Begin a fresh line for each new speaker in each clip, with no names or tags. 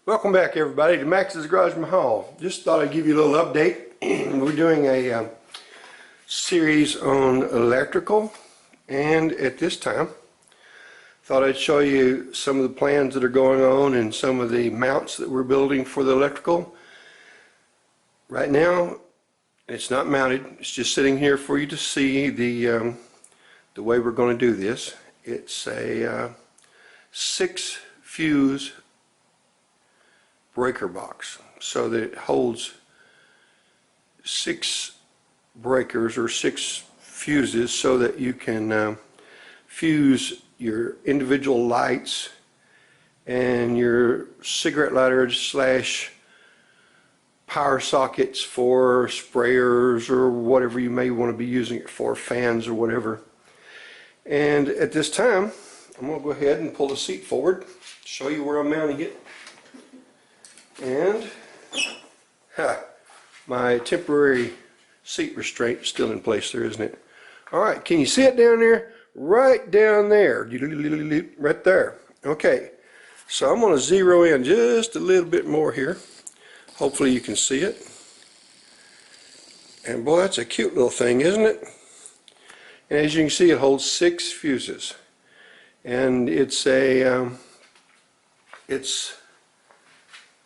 Welcome back, everybody, to Maxs Garaj Mahal. Just thought I'd give you a little update. We're doing a series on electrical, and at this time thought I'd show you some of the plans that are going on and some of the mounts that we're building for the electrical. Right now it's not mounted, it's just sitting here for you to see the way we're going to do this. It's a 6 fuse breaker box, so that it holds 6 breakers or 6 fuses, so that you can fuse your individual lights and your cigarette lighters slash power sockets for sprayers or whatever you may want to be using it for, fans or whatever. And at this time I'm going to go ahead and pull the seat forward, show you where I'm mounting it. And my temporary seat restraint is still in place there, isn't it? Alright, can you see it down there? Right down there. Right there. Okay, so I'm going to zero in just a little bit more here. Hopefully you can see it. And boy, that's a cute little thing, isn't it? And as you can see, it holds 6 fuses. And it's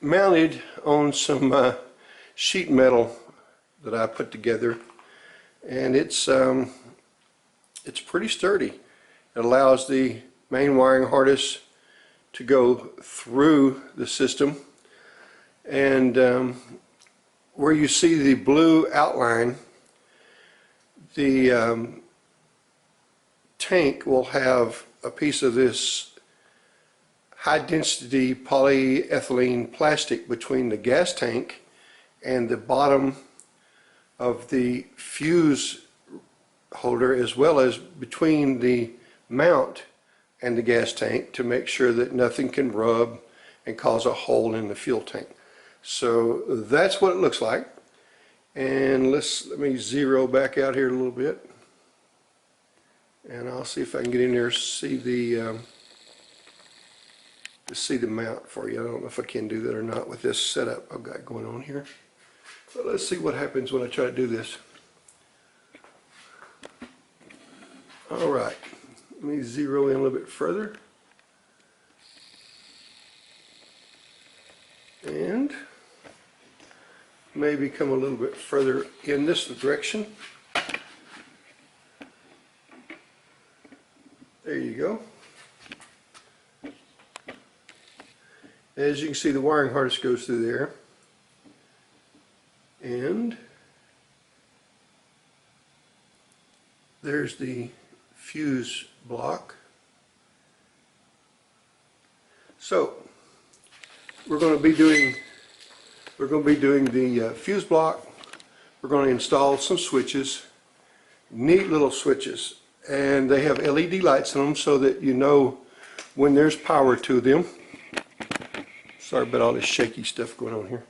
mounted on some sheet metal that I put together, and it's pretty sturdy. It allows the main wiring harness to go through the system, and where you see the blue outline, the tank will have a piece of this high density polyethylene plastic between the gas tank and the bottom of the fuse holder, as well as between the mount and the gas tank, to make sure that nothing can rub and cause a hole in the fuel tank. So that's what it looks like. And let me zero back out here a little bit, and I'll see if I can get in there to see the mount for you. I don't know if I can do that or not with this setup I've got going on here. But let's see what happens when I try to do this. Alright, let me zero in a little bit further. And maybe come a little bit further in this direction. There you go. As you can see, the wiring harness goes through there, and there's the fuse block. So we're going to be doing the fuse block. We're going to install some switches, neat little switches, and they have LED lights on them so that you know when there's power to them. Sorry about all this shaky stuff going on here.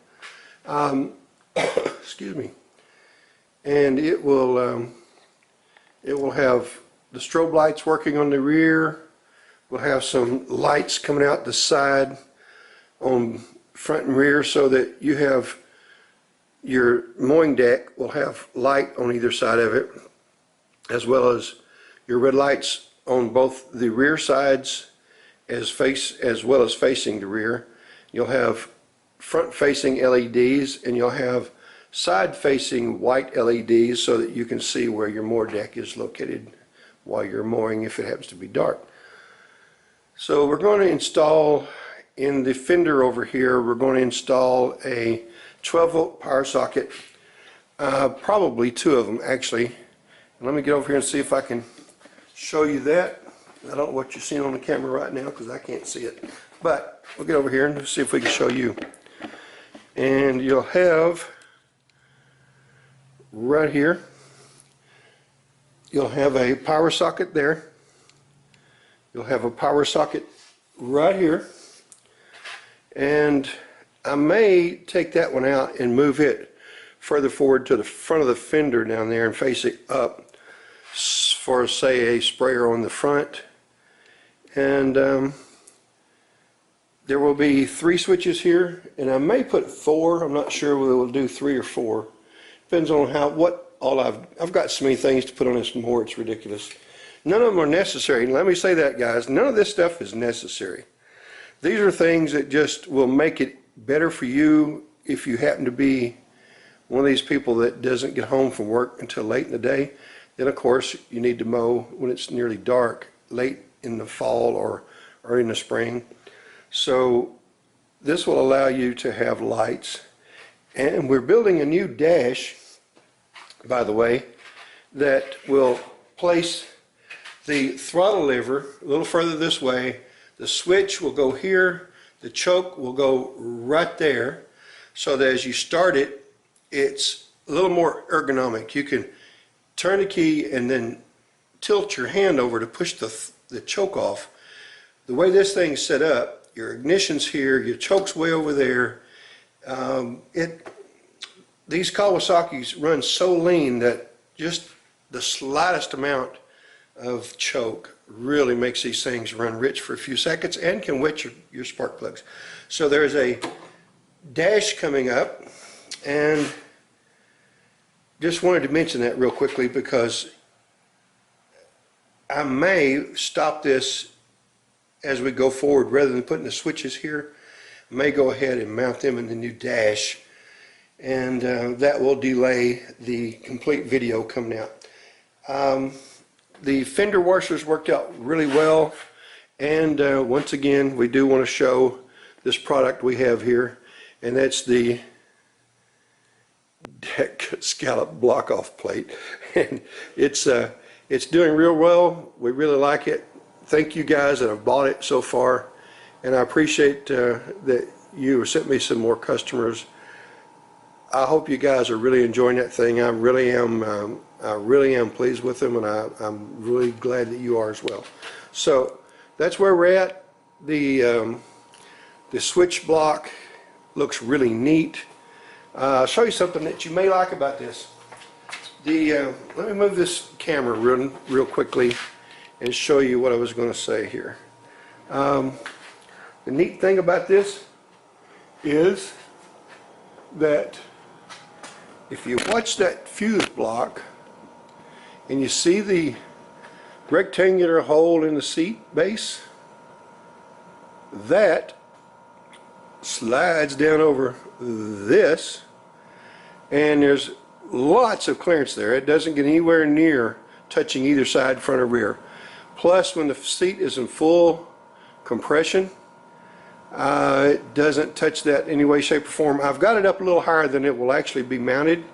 Excuse me. And it will have the strobe lights working on the rear. We'll have some lights coming out the side on front and rear, so that you have your mowing deck will have light on either side of it, as well as your red lights on both the rear sides as well as facing the rear. You'll have front-facing LEDs, and you'll have side-facing white LEDs so that you can see where your mower deck is located while you're mowing, if it happens to be dark. So we're going to install, in the fender over here, we're going to install a 12-volt power socket, probably 2 of them actually. And let me get over here and see if I can show you that. I don't know what you're seeing on the camera right now because I can't see it, but we'll get over here and see if we can show you. And you'll have right here, you'll have a power socket there. You'll have a power socket right here, and I may take that one out and move it further forward to the front of the fender down there and face it up for, say, a sprayer on the front. And There will be 3 switches here, and I may put 4. I'm not sure whether we'll do 3 or 4. Depends on what all I've got so many things to put on this mower, it's ridiculous. None of them are necessary. Let me say that, guys. None of this stuff is necessary. These are things that just will make it better for you if you happen to be one of these people that doesn't get home from work until late in the day. Then, of course, you need to mow when it's nearly dark, late in the fall or early in the spring. So this will allow you to have lights. And we're building a new dash, by the way, that will place the throttle lever a little further this way. The switch will go here. The choke will go right there, so that as you start it, it's a little more ergonomic. You can turn the key and then tilt your hand over to push the choke off. The way this thing's set up, your ignition's here, your choke's way over there. These Kawasaki's run so lean that just the slightest amount of choke really makes these things run rich for a few seconds and can wet your spark plugs. So there's a dash coming up, and just wanted to mention that real quickly because I may stop this as we go forward. Rather than putting the switches here, I may go ahead and mount them in the new dash, and that will delay the complete video coming out. The fender washers worked out really well, and once again we do want to show this product we have here, and that's the deck scallop block off plate. And it's doing real well. We really like it. Thank you guys that have bought it so far, and I appreciate that you sent me some more customers. I hope you guys are really enjoying that thing. I really am pleased with them, and I'm really glad that you are as well. So that's where we're at. The switch block looks really neat. I'll show you something that you may like about this. Let me move this camera real quickly and show you what I was going to say here. The neat thing about this is that if you watch that fuse block and you see the rectangular hole in the seat base, that slides down over this, and there's lots of clearance there. It doesn't get anywhere near touching either side, front or rear. Plus, when the seat is in full compression, it doesn't touch that in any way, shape, or form. I've got it up a little higher than it will actually be mounted,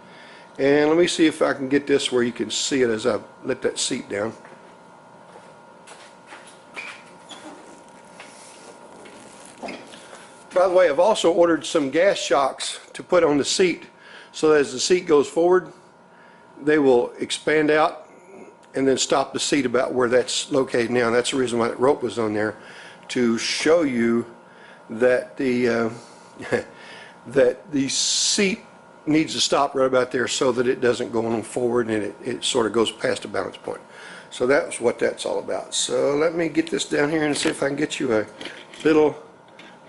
and let me see if I can get this where you can see it as I let that seat down. By the way, I've also ordered some gas shocks to put on the seat, so that as the seat goes forward, they will expand out and then stop the seat about where that's located now. And that's the reason why that rope was on there, to show you that the that the seat needs to stop right about there so that it doesn't go on forward and it sort of goes past the balance point. So that's what that's all about. So let me get this down here and see if I can get you a little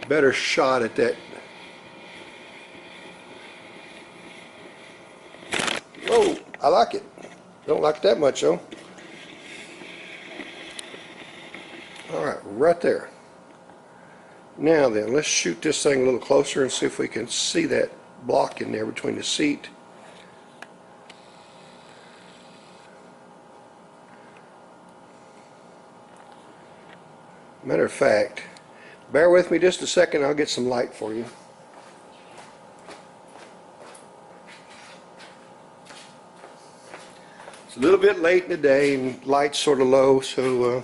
better shot at that. Oh, I like it. Don't like it that much though. Alright, right there. Now then, let's shoot this thing a little closer and see if we can see that block in there between the seat. Matter of fact, bear with me just a second, I'll get some light for you. It's a little bit late in the day and light's sort of low, so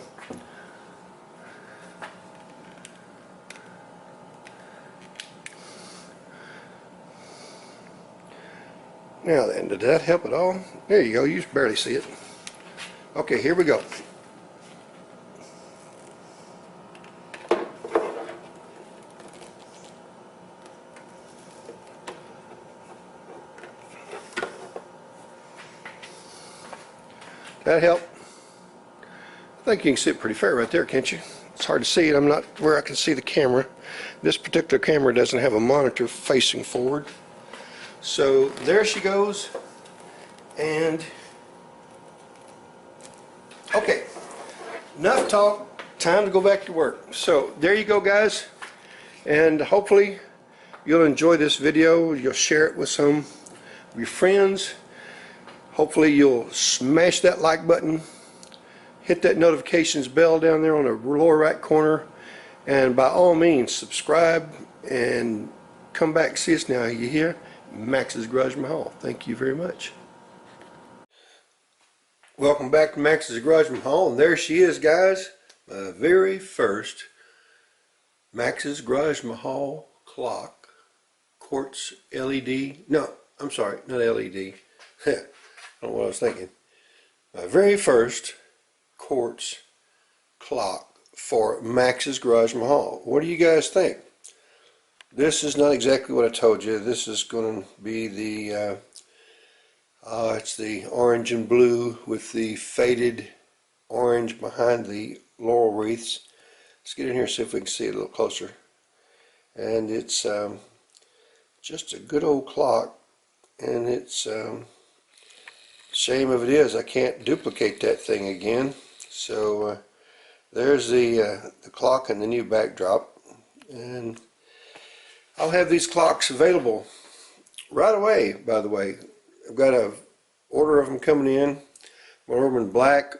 now then, did that help at all? There you go, you just barely see it. Okay, here we go. That help? I think you can see it pretty fair right there, can't you? It's hard to see it. I'm not where I can see the camera. This particular camera doesn't have a monitor facing forward. So there she goes. And okay, enough talk. Time to go back to work. So there you go, guys. And hopefully you'll enjoy this video. You'll share it with some of your friends. Hopefully you'll smash that like button. Hit that notifications bell down there on the lower right corner, and by all means subscribe and come back and see us now. You hear? Max's Garaj Mahal. Thank you very much. Welcome back to Max's Garaj Mahal, and there she is, guys. My very first Max's Garaj Mahal clock, quartz LED. No, I'm sorry, not LED. I don't know what I was thinking. My very first quartz clock for Max's Garaj Mahal. What do you guys think? This is not exactly what I told you. This is going to be the it's the orange and blue with the faded orange behind the laurel wreaths. Let's get in here and see if we can see it a little closer. And it's just a good old clock, and it's shame of it is I can't duplicate that thing again. So there's the clock and the new backdrop, and I'll have these clocks available right away. By the way, I've got a order of them coming in. One of them in black,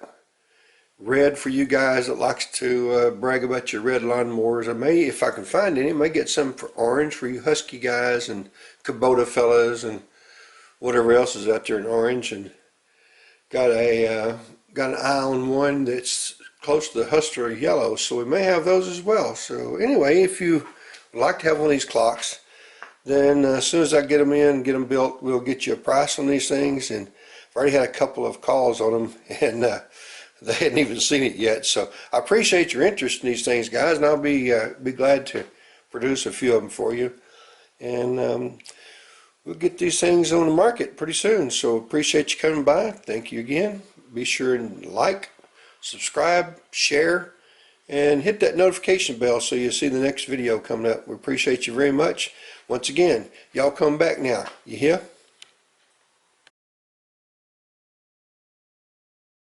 red for you guys that likes to brag about your red lawnmowers. I may, if I can find any, I may get some for orange for you husky guys and Kubota fellas and whatever else is out there in orange. And got an eye on one that's close to the Hustler yellow, so we may have those as well. So anyway, if you would like to have one of these clocks, then as soon as I get them in, get them built, we'll get you a price on these things. And I've already had a couple of calls on them, and they hadn't even seen it yet. So I appreciate your interest in these things, guys, and I'll be glad to produce a few of them for you. And we'll get these things on the market pretty soon. So appreciate you coming by. Thank you again. Be sure and like, subscribe, share, and hit that notification bell so you'll see the next video coming up. We appreciate you very much. Once again, y'all come back now. You hear?